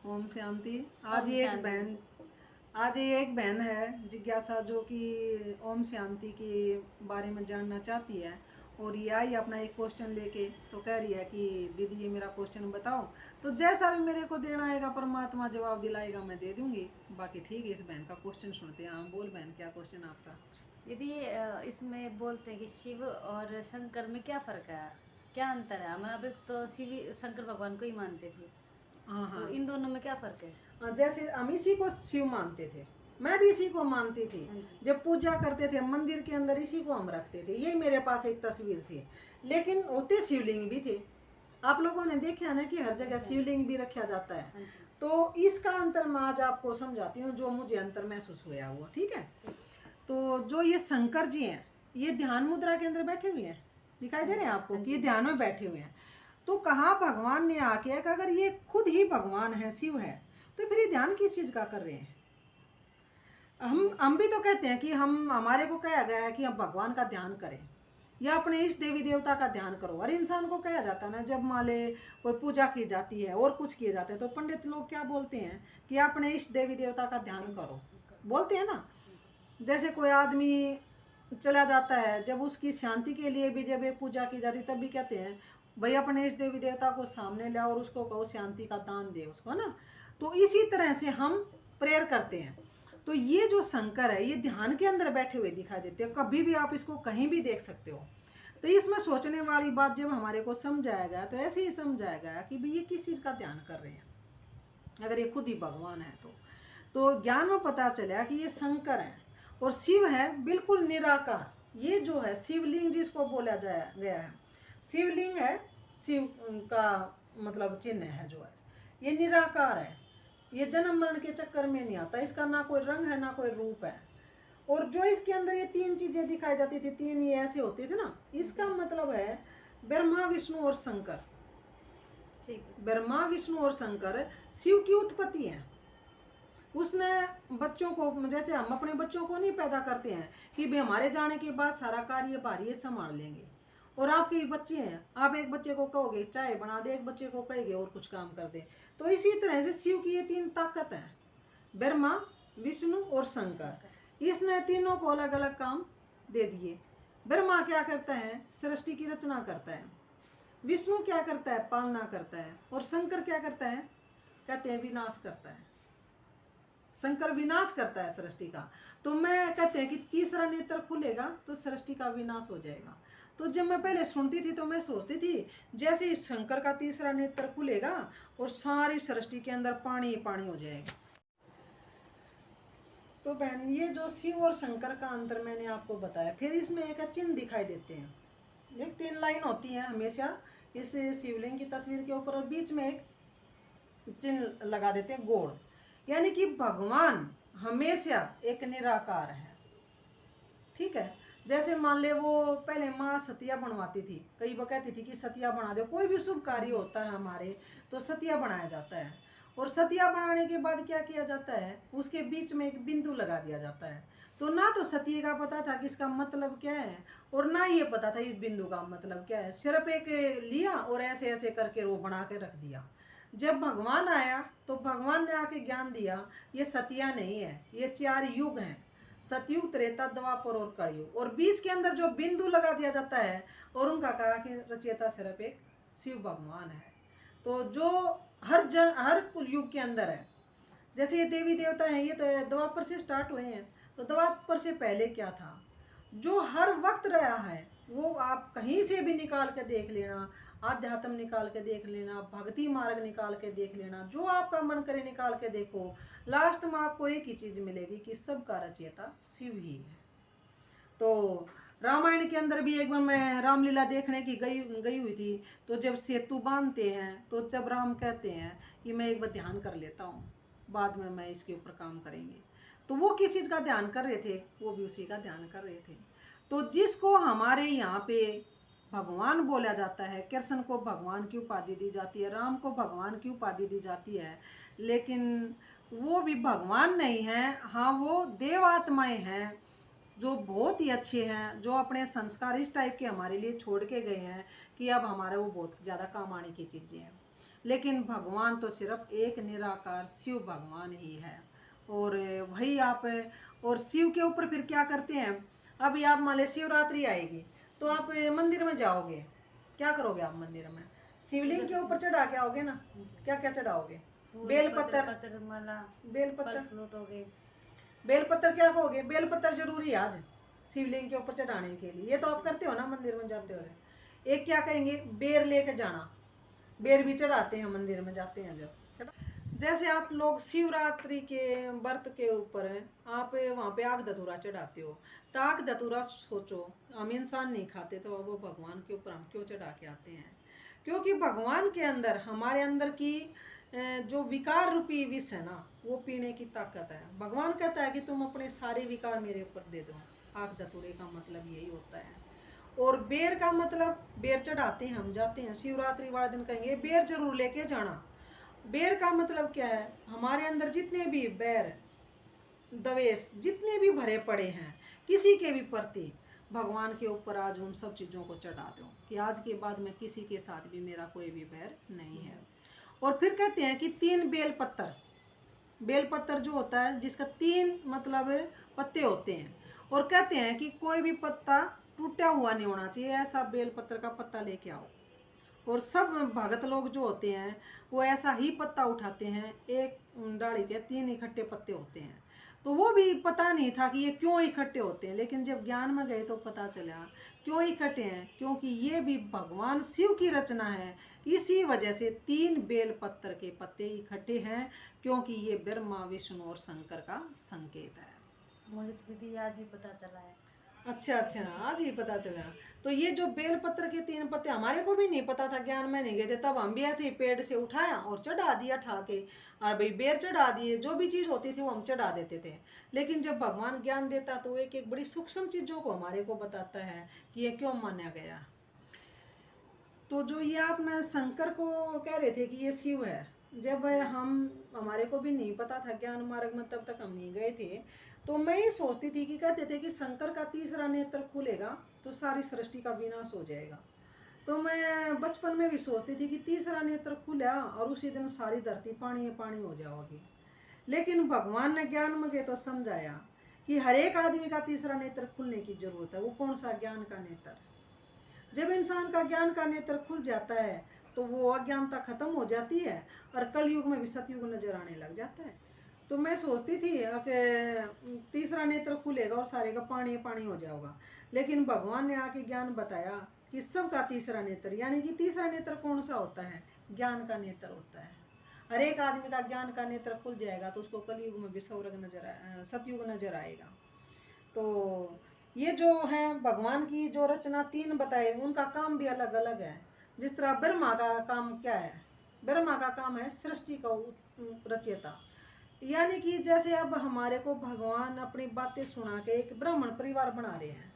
ओम शांति। आज ये एक बहन है जिज्ञासा, जो कि ओम शांति के बारे में जानना चाहती है। और ये आई अपना एक क्वेश्चन लेके, तो कह रही है कि दीदी ये मेरा क्वेश्चन बताओ। तो जैसा भी मेरे को देना आएगा परमात्मा जवाब दिलाएगा, मैं दे दूंगी। बाकी ठीक है, इस बहन का क्वेश्चन सुनते हैं। हाँ बोल बहन, क्या क्वेश्चन आपका? यदि इसमें बोलते हैं कि शिव और शंकर में क्या फ़र्क है, क्या अंतर है? हम अभी तो शिव शंकर भगवान को ही मानते थे, हाँ तो हाँ। इन दोनों में क्या फ़र्क है? जैसे हम इसी को शिव मानते थे, मैं भी इसी को मानती थी। हाँ जी। जब पूजा करते थे मंदिर के अंदर इसी को हम रखते थे। ये मेरे पास एक तस्वीर थी, लेकिन होते शिवलिंग भी थे। आप लोगों ने देखा ना कि हर जगह शिवलिंग भी रखा जाता है। हाँ जी। तो इसका अंतर मैं आज आपको समझाती हूँ, जो मुझे अंतर महसूस हुआ हुआ। ठीक है। ठीक। तो जो ये शंकर जी हैं, ये ध्यान मुद्रा के अंदर बैठे हुए हैं। दिखाई दे रहे हैं आपको हाँ कि ये जी। ध्यान में बैठे हुए हैं। तो कहा भगवान ने आके कि अगर ये खुद ही भगवान है, शिव है, तो फिर ये ध्यान किस चीज का कर रहे हैं? हम भी तो कहते हैं कि हमारे को कहा गया है कि हम भगवान का ध्यान करें या अपने इष्ट देवी देवता का ध्यान करो। और इंसान को कहा जाता है ना, जब मान ले कोई पूजा की जाती है और कुछ किए जाते हैं, तो पंडित लोग क्या बोलते हैं कि अपने इष्ट देवी देवता का ध्यान करो, बोलते हैं ना। जैसे कोई आदमी चला जाता है, जब उसकी शांति के लिए भी जब एक पूजा की जाती है, तब भी कहते हैं भाई अपने इष्ट देवी देवता को सामने ले और उसको कहो शांति का दान दे उसको ना। तो इसी तरह से हम प्रेयर करते हैं। तो ये जो शंकर है, ये ध्यान के अंदर बैठे हुए दिखाई देते हैं। कभी भी आप इसको कहीं भी देख सकते हो। तो इसमें सोचने वाली बात जब हमारे को समझाया गया, तो ऐसे ही समझाया गया कि भाई ये किस चीज़ का ध्यान कर रहे हैं, अगर ये खुद ही भगवान है तो ज्ञान में पता चला कि ये शंकर है। और शिव है बिल्कुल निराकार। ये जो है शिवलिंग जिसको बोला जाया गया है, शिवलिंग है, शिव का मतलब चिन्ह है जो है, ये निराकार है। ये जन्म मरण के चक्कर में नहीं आता, इसका ना कोई रंग है ना कोई रूप है। और जो इसके अंदर ये तीन चीजें दिखाई जाती थी, तीन ये ऐसे होते थे ना, इसका मतलब है ब्रह्मा विष्णु और शंकर। ठीक है। ब्रह्मा विष्णु और शंकर शिव की उत्पत्ति है। उसने बच्चों को, जैसे हम अपने बच्चों को नहीं पैदा करते हैं कि भाई हमारे जाने के बाद सारा कार्य भारी संभाल लेंगे। और आपके भी बच्चे हैं, आप एक बच्चे को कहोगे चाय बना दे, एक बच्चे को कहेंगे और कुछ काम कर दे। तो इसी तरह से शिव की ये तीन ताकत है, ब्रह्मा विष्णु और शंकर। इसने तीनों को अलग अलग काम दे दिए। ब्रह्मा क्या करता है? सृष्टि की रचना करता है। विष्णु क्या करता है? पालना करता है। और शंकर क्या करता है? कहते हैं विनाश करता है। शंकर विनाश करता है सृष्टि का। तो मैं कहते हैं कि तीसरा नेत्र खुलेगा तो सृष्टि का विनाश हो जाएगा। तो जब मैं पहले सुनती थी तो मैं सोचती थी जैसे इस शंकर का तीसरा नेत्र खुलेगा और सारी सृष्टि के अंदर पानी पानी हो जाएगा। तो बहन, ये जो शिव और शंकर का अंतर मैंने आपको बताया। फिर इसमें एक चिन्ह दिखाई देते हैं, देख तीन लाइन होती हैं हमेशा इस शिवलिंग की तस्वीर के ऊपर, और बीच में एक चिन्ह लगा देते हैं गोड़। यानी कि भगवान हमेशा एक निराकार है। ठीक है। जैसे मान ले वो पहले माँ सतिया बनवाती थी, कई वो कहती थी कि सतिया बना दो। कोई भी शुभ कार्य होता है हमारे, तो सतिया बनाया जाता है। और सतिया बनाने के बाद क्या किया जाता है? उसके बीच में एक बिंदु लगा दिया जाता है। तो ना तो सतिया का पता था कि इसका मतलब क्या है, और ना ये पता था इस बिंदु का मतलब क्या है। सिर्फ एक लिया और ऐसे ऐसे करके वो बना के रख दिया। जब भगवान आया तो भगवान ने आके ज्ञान दिया, ये सतिया नहीं है, ये चार युग हैं, सतयुग त्रेता द्वापर और कलयुग। और बीच के अंदर जो बिंदु लगा दिया जाता है, और उनका कहा कि रचयिता सिर्फ एक शिव भगवान है। तो जो हर युग के अंदर है, जैसे ये देवी देवता हैं, ये तो द्वापर से स्टार्ट हुए हैं। तो द्वापर से पहले क्या था, जो हर वक्त रहा है, वो आप कहीं से भी निकाल के देख लेना। आध्यात्म निकाल के देख लेना, भक्ति मार्ग निकाल के देख लेना, जो आपका मन करे निकाल के देखो। लास्ट में आपको एक ही चीज मिलेगी कि सबका रचयिता शिव ही है। तो रामायण के अंदर भी एक बार मैं रामलीला देखने की गई हुई थी। तो जब सेतु बांधते हैं, तो जब राम कहते हैं कि मैं एक बार ध्यान कर लेता हूँ, बाद में मैं इसके ऊपर काम करेंगे। तो वो किस चीज़ का ध्यान कर रहे थे? वो भी उसी का ध्यान कर रहे थे। तो जिसको हमारे यहाँ पे भगवान बोला जाता है, कृष्ण को भगवान की उपाधि दी जाती है, राम को भगवान की उपाधि दी जाती है, लेकिन वो भी भगवान नहीं है। हाँ, वो देव आत्माएं हैं जो बहुत ही अच्छे हैं, जो अपने संस्कार इस टाइप के हमारे लिए छोड़ के गए हैं कि अब हमारे वो बहुत ज़्यादा काम आने की चीज़ें हैं। लेकिन भगवान तो सिर्फ एक निराकार शिव भगवान ही है। और वही आप, और शिव के ऊपर फिर क्या करते हैं, अभी आप मान लीजिए शिवरात्रि आएगी तो आप मंदिर में जाओगे, क्या करोगे आप मंदिर में, शिवलिंग के ऊपर चढ़ा के आओगे ना, क्या क्या चढ़ाओगे, बेल पत्तर, माला, बेल पत्तर, फ्रूट हो गए। बेल पत्तर क्या कहोगे, बेल पत्तर जरूरी है आज शिवलिंग के ऊपर चढ़ाने के लिए, ये तो आप करते हो ना मंदिर में जाते हो। एक क्या कहेंगे, बेर लेके जाना, बेर भी चढ़ाते हैं मंदिर में जाते हैं जब चढ़ा। जैसे आप लोग शिवरात्रि के व्रत के ऊपर आप वहाँ पे आग धतूरा चढ़ाते हो, तो आग धतूरा सोचो हम इंसान नहीं खाते, तो वो भगवान के ऊपर हम क्यों चढ़ा के आते हैं, क्योंकि भगवान के अंदर, हमारे अंदर की जो विकार रूपी विष है ना, वो पीने की ताकत है। भगवान कहता है कि तुम अपने सारे विकार मेरे ऊपर दे दो। आग धतूरे का मतलब यही होता है। और बेर का मतलब, बेर चढ़ाते हैं हम, जाते हैं शिवरात्रि वाले दिन कहेंगे बेर जरूर लेके जाना। बेर का मतलब क्या है, हमारे अंदर जितने भी बैर द्वेष जितने भी भरे पड़े हैं किसी के भी प्रति, भगवान के ऊपर आज उन सब चीज़ों को चढ़ा दो कि आज के बाद में किसी के साथ भी मेरा कोई भी बैर नहीं है। और फिर कहते हैं कि 3 बेल पत्तर, बेल पत्तर जो होता है जिसका 3 मतलब पत्ते होते हैं, और कहते हैं कि कोई भी पत्ता टूटा हुआ नहीं होना चाहिए, ऐसा बेल पत्तर का पत्ता लेके आओ। और सब भगत लोग जो होते हैं वो ऐसा ही पत्ता उठाते हैं, एक डाली के 3 इकट्ठे पत्ते होते हैं। तो वो भी पता नहीं था कि ये क्यों इकट्ठे होते हैं, लेकिन जब ज्ञान में गए तो पता चला क्यों इकट्ठे हैं, क्योंकि ये भी भगवान शिव की रचना है। इसी वजह से 3 बेल पत्तर के पत्ते इकट्ठे हैं, क्योंकि ये ब्रह्मा विष्णु और शंकर का संकेत है। मुझे तो दीदी आज ही पता चला है। अच्छा अच्छा, आज ही पता चला। तो ये जो बेल पत्र के 3 पत्ते हमारे को भी नहीं पता था, ज्ञान में नहीं गए थे, तब हम भी ऐसे ही पेड़ से उठाया और चढ़ा दिया ठा के, और भाई बेर चढ़ा दिए, जो भी चीज़ होती थी वो हम चढ़ा देते थे। लेकिन जब भगवान ज्ञान देता तो एक एक बड़ी सूक्ष्म चीज़ों को हमारे को बताता है कि ये क्यों माना गया। तो जो ये आपने शंकर को कह रहे थे कि ये शिव है, जब हमारे को भी नहीं पता था ज्ञान मार्ग में, तब तक हम नहीं गए थे, तो मैं ये सोचती थी कि कहते थे कि शंकर का तीसरा नेत्र खुलेगा तो सारी सृष्टि का विनाश हो जाएगा। तो मैं बचपन में भी सोचती थी कि तीसरा नेत्र खुला और उसी दिन सारी धरती पानी पानी हो जाएगी। लेकिन भगवान ने ज्ञान में गए तो समझाया कि हर एक आदमी का तीसरा नेत्र खुलने की जरूरत है। वो कौन सा, ज्ञान का नेत्र। जब इंसान का ज्ञान का नेत्र खुल जाता है तो वो अज्ञानता खत्म हो जाती है और कलयुग में भी सतयुग नजर आने लग जाता है। तो मैं सोचती थी कि तीसरा नेत्र खुलेगा और सारे का पानी पानी हो जाएगा, लेकिन भगवान ने आके ज्ञान बताया कि सबका तीसरा नेत्र, यानी कि तीसरा नेत्र कौन सा होता है, ज्ञान का नेत्र होता है। हर एक आदमी का ज्ञान का नेत्र खुल जाएगा तो उसको कलयुग में भी सतयुग नजर आएगा। तो ये जो है भगवान की जो रचना 3 बताए, उनका काम भी अलग अलग है। जिस तरह ब्रह्मा का काम क्या है, ब्रह्मा का काम है सृष्टि का रचयिता, यानी कि जैसे अब हमारे को भगवान अपनी बातें सुना के एक ब्राह्मण परिवार बना रहे हैं,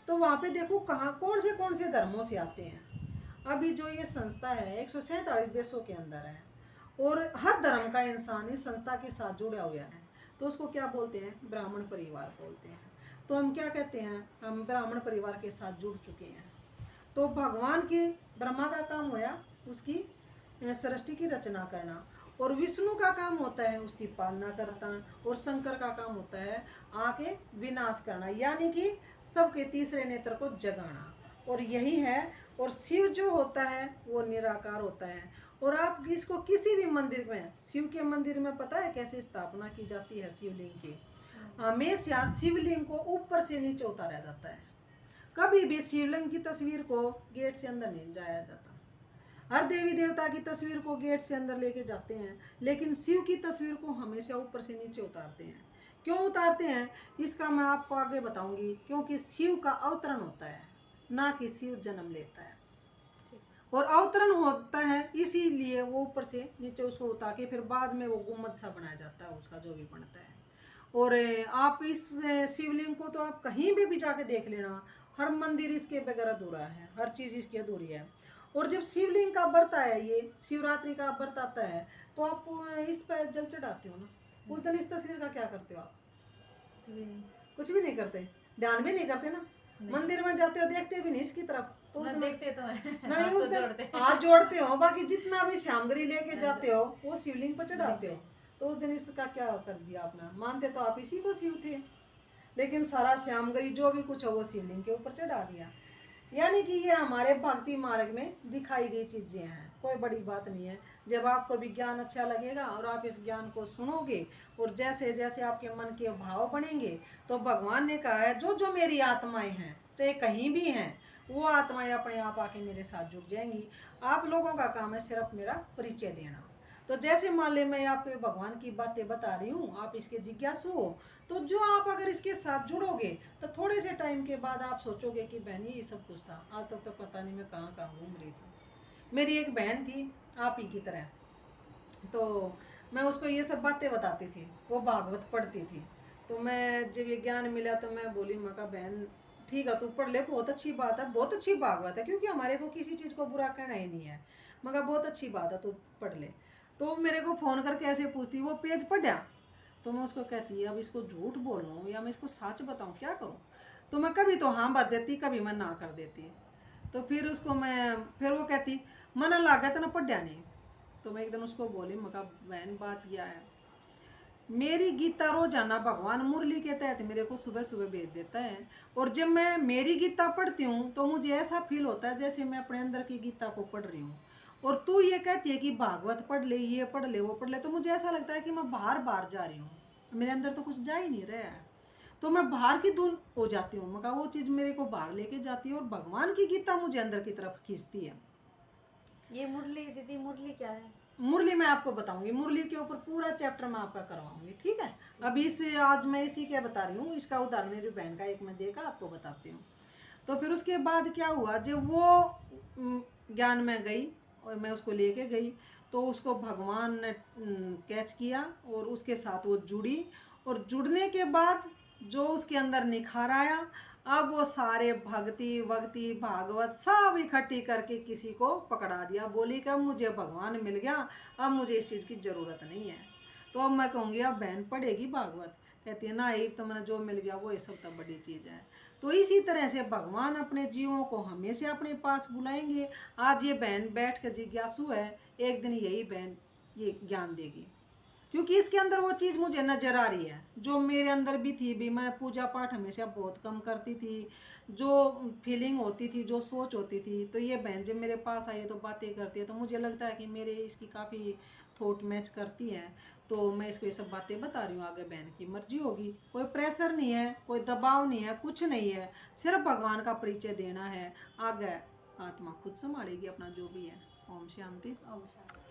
तो वहाँ पे देखो कहाँ कौन से धर्मों से आते हैं। अभी जो ये संस्था है 147 देशों के अंदर है, और हर धर्म का इंसान इस संस्था के साथ जुड़ा हुआ है, तो उसको क्या बोलते हैं, ब्राह्मण परिवार बोलते हैं। तो हम क्या कहते हैं, हम ब्राह्मण परिवार के साथ जुड़ चुके हैं। तो भगवान के, ब्रह्मा का काम होया उसकी सृष्टि की रचना करना, और विष्णु का काम होता है उसकी पालना करना, और शंकर का काम होता है आके विनाश करना, यानी कि सबके तीसरे नेत्र को जगाना, और यही है। और शिव जो होता है वो निराकार होता है। और आप इसको किसी भी मंदिर में, शिव के मंदिर में पता है कैसे स्थापना की जाती है शिवलिंग की, हमेशा शिवलिंग को ऊपर से नीचे उतारा जाता है। कभी भी शिवलिंग की तस्वीर को गेट से अंदर नहीं जाया जाता। हर देवी देवता की तस्वीर को गेट से अंदर लेके जाते हैं, लेकिन शिव की तस्वीर को हमेशा ऊपर से नीचे उतारते हैं। क्यों उतारते हैं इसका मैं आपको आगे बताऊंगी, क्योंकि शिव का अवतरण होता है, ना कि शिव जन्म लेता है। और अवतरण होता है इसीलिए वो ऊपर से नीचे उसको उतार के फिर बाद में वो गुम्मद सा बनाया जाता है, उसका जो भी बनता है। और आप इस शिवलिंग को तो आप कहीं भी जाके देख लेना, हर मंदिर इसके बगैर अधूरा है, हर चीज़ इसकी अधूरी है। और जब शिवलिंग का व्रत आया, ये शिवरात्रि का व्रत आता है, तो आप इस पर जल चढ़ाते हो ना, उस दिन इस तस्वीर का क्या करते हो आप? कुछ भी नहीं करते, ध्यान भी नहीं करते ना, मंदिर में जाते हो देखते भी नहीं इसकी तरफ, तो उस मैं दिन देखते तो हैं नहीं, आपको उस दिन जोड़ते। हाथ जोड़ते हो, बाकी जितना भी श्यामगिरी लेके जाते हो वो शिवलिंग पर चढ़ाते हो। तो उस दिन इसका क्या कर दिया आपने, मानते तो आप इसी को शिव थे, लेकिन सारा श्यामगिरी जो भी कुछ है वो शिवलिंग के ऊपर चढ़ा दिया। यानी कि ये हमारे भक्ति मार्ग में दिखाई गई चीजें हैं, कोई बड़ी बात नहीं है। जब आपको विज्ञान अच्छा लगेगा और आप इस ज्ञान को सुनोगे और जैसे जैसे आपके मन के भाव बनेंगे, तो भगवान ने कहा है जो जो मेरी आत्माएं हैं चाहे कहीं भी हैं, वो आत्माएं अपने आप आके मेरे साथ जुड़ जाएंगी। आप लोगों का काम है सिर्फ मेरा परिचय देना। तो जैसे मान ले मैं आपको भगवान की बातें बता रही हूँ, आप इसके जिज्ञासु हो, तो जो आप अगर इसके साथ जुड़ोगे तो थोड़े से टाइम के बाद आप सोचोगे कि बहन ये सब कुछ था, आज तक तो पता नहीं मैं कहाँ कहाँ घूम रही थी। मेरी एक बहन थी आप ही की तरह, तो मैं उसको ये सब बातें बताती थी, वो भागवत पढ़ती थी। तो मैं जब ये ज्ञान मिला तो मैं बोली, मैं कहा बहन ठीक है तू पढ़ ले, बहुत अच्छी बात है, बहुत अच्छी भागवत है, क्योंकि हमारे को किसी चीज़ को बुरा कहना ही नहीं है। मैं कहा बहुत अच्छी बात है तू पढ़ ले। तो मेरे को फ़ोन करके ऐसे पूछती, वो पेज पढ़ा? तो मैं उसको कहती है अब इसको झूठ बोलूँ या मैं इसको सच बताऊँ, क्या करूँ? तो मैं कभी तो हाँ भर देती, कभी मैं ना कर देती। तो फिर उसको मैं, फिर वो कहती मना लागा तो ना पढ़ा नहीं। तो मैं एक दिन उसको बोली, मैं कहा बहन बात यह है, मेरी गीता रोजाना भगवान मुरली के तहत मेरे को सुबह सुबह भेज देता है, और जब मैं मेरी गीता पढ़ती हूँ तो मुझे ऐसा फील होता है जैसे मैं अपने अंदर की गीता को पढ़ रही हूँ। और तू ये कहती है कि भागवत पढ़ ले, ये पढ़ ले, वो पढ़ ले, तो मुझे ऐसा लगता है कि मैं बाहर बाहर जा रही हूँ, मेरे अंदर तो कुछ जा ही नहीं रहा है। तो मैं बाहर की धुन हो जाती हूँ, मगर वो चीज़ मेरे को बाहर लेके जाती है और भगवान की गीता मुझे अंदर की तरफ खींचती है। ये मुरली दीदी, मुरली क्या है? मुरली मैं आपको बताऊंगी, मुरली के ऊपर पूरा चैप्टर मैं आपका करवाऊंगी, ठीक है। अभी इसे आज मैं इसी क्या बता रही हूँ, इसका उदाहरण मेरी बहन का एक मैं देकर आपको बताती हूँ। तो फिर उसके बाद क्या हुआ, जब वो ज्ञान में गई और मैं उसको लेके गई, तो उसको भगवान ने कैच किया और उसके साथ वो जुड़ी, और जुड़ने के बाद जो उसके अंदर निखार आया, अब वो सारे भक्ति वक्ति भागवत सब इकट्ठी करके किसी को पकड़ा दिया, बोली कि अब मुझे भगवान मिल गया, अब मुझे इस चीज़ की ज़रूरत नहीं है। तो अब मैं कहूँगी अब बहन पढ़ेगी भागवत, कहती है ना ये तो मैंने जो मिल गया वो ये सब तब बड़ी चीज़ है। तो इसी तरह से भगवान अपने जीवों को हमेशा अपने पास बुलाएंगे। आज ये बहन बैठ कर जिज्ञासु है, एक दिन यही बहन ये ज्ञान देगी, क्योंकि इसके अंदर वो चीज़ मुझे नज़र आ रही है जो मेरे अंदर भी थी भी। मैं पूजा पाठ हमेशा बहुत कम करती थी, जो फीलिंग होती थी, जो सोच होती थी, तो ये बहन जब मेरे पास आई है तो बातें करती है, तो मुझे लगता है कि मेरे इसकी काफ़ी थॉट मैच करती हैं। तो मैं इसको ये सब बातें बता रही हूँ, आगे बहन की मर्जी होगी, कोई प्रेशर नहीं है, कोई दबाव नहीं है, कुछ नहीं है, सिर्फ भगवान का परिचय देना है, आगे आत्मा खुद संभालेगी अपना जो भी है। ओम शांति। ओम शांति।